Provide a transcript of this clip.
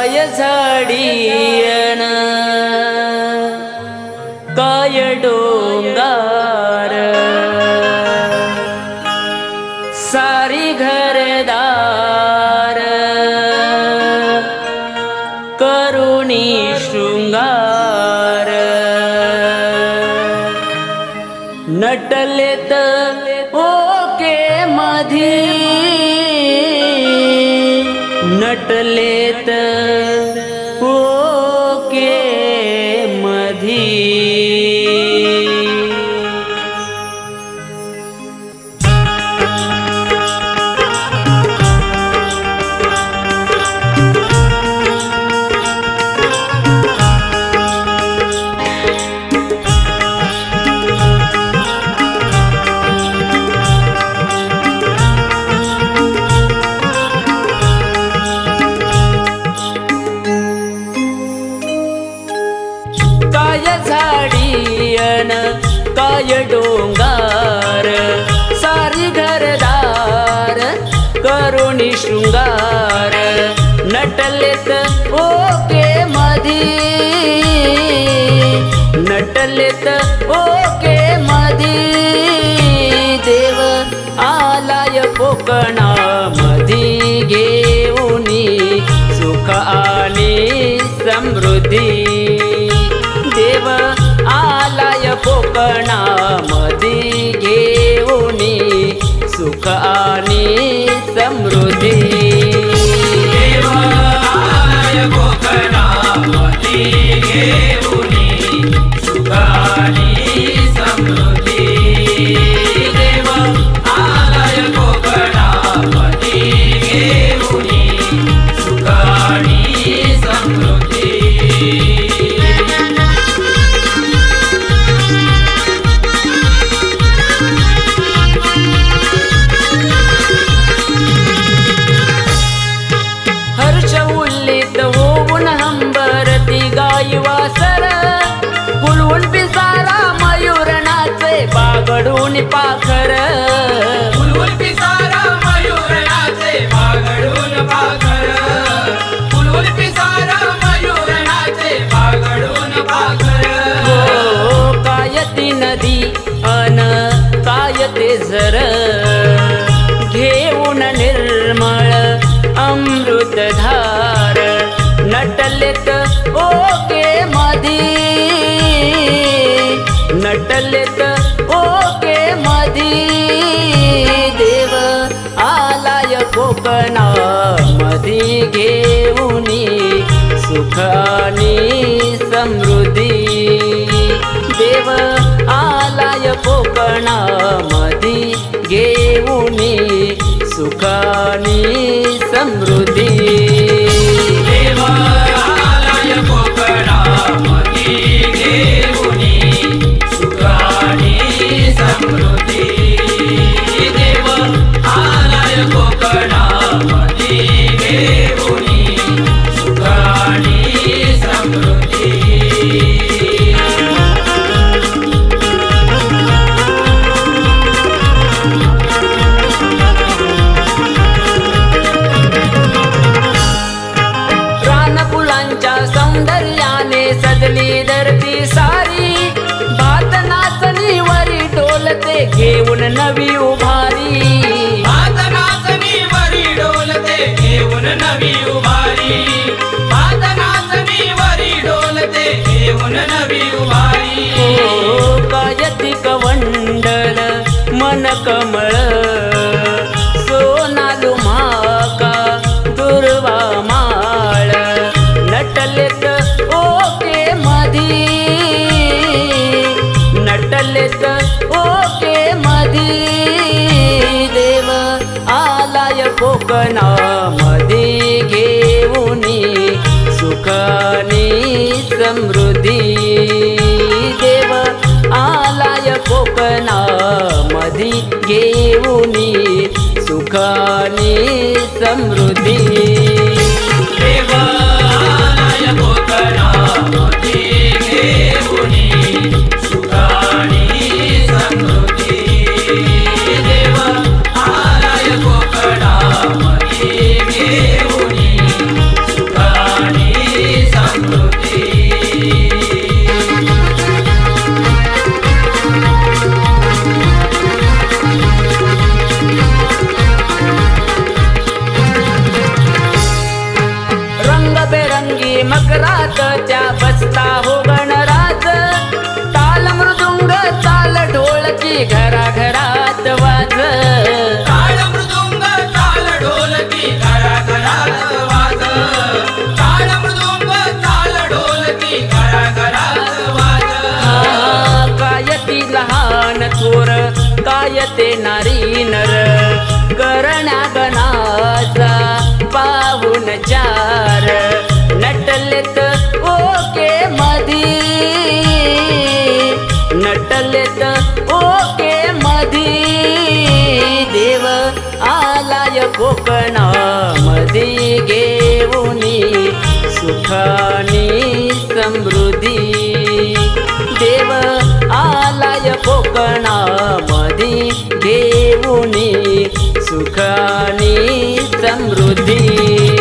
काय झाडीयन काय डोंगार सारी घरदार करुणी शृंगार नटलेत ओके मधी नटलेत ओके मधी काय झाडीयन काय डोंगार सारी घरदार करुणी शृंगार नटलेत ओके मधी नटलेत ओके मधी देव आलाय कोकणामधी घेऊनी सुख आणि समृद्धी देव आलाय कोकणामधी घेऊनी सुख आणि समृद्धी देव आलाय कोकणामधी घेऊनी सुख आणि समृद्धी देव आलाय कोकणामधी घेऊनी सुख आणि समृद्धी हर्ष उल्लित होऊन हंबरती गाई वासर फुलवून पिसारा मयूर नाचे बागडून पाखर फुलवून पिसारा मयूर नाचे बागडून पाखर फुलवून पिसारा मयूर नाचे बागडून पाखर हो काय ती नदी अन काय ते झर घेऊन निर्मळ अमृतधार नटलेत ओके मधी नटलेत ओके मधी देव आलाय कोकणामधी घेऊनी सुख आणि समृद्धी देव आलाय कोकणामधी घेऊनी सुख आणि समृद्धी देव आलाय कोकणामधी घेऊनी सुख आणि समृद्धी देव आलाय कोकणामधी घेऊनी सुख आणि समृद्धी सौंदर्याने सजली धरती सारी भात नाचणी वरी डोलते घेऊन नवी उभारी भात नाचणी वरी डोलते घेऊन नवी उभारी भात नाचणी वरी डोलते घेऊन नवी उभारी ओ कायती कवंडल मन कमळ सोनालू माका दुर्वा माळ नटलेत ओके मधी नटलेत ओके मधी देव आलाय कोकणामधी घेऊनी सुख आणि समृद्धी देव आलाय कोकणामधी घेऊनी सुख आणि समृद्धी देव आलाय कोकणामधी घेऊनी सुख आणि समृद्धी देव आलाय कोकणामधी घेऊनी सुख आणि ढोलकी घराघरात वाज, टाळ मृदुंग ताल ढोलकी घराघरात वाज, टाळ मृदुंग ताल ढोलकी घराघरात वाज. काय ती लहान थोर, काय ते नारी नर, करण्या गणाचा पाहून चार, नटलेत ओके मधी, नटलेत ओके मधी, देव आलाय कोकणा मधी घेऊनी सुखानी समृद्धी, देव आलाय कोकणा मधी घेऊनी सुखानी समृद्धी.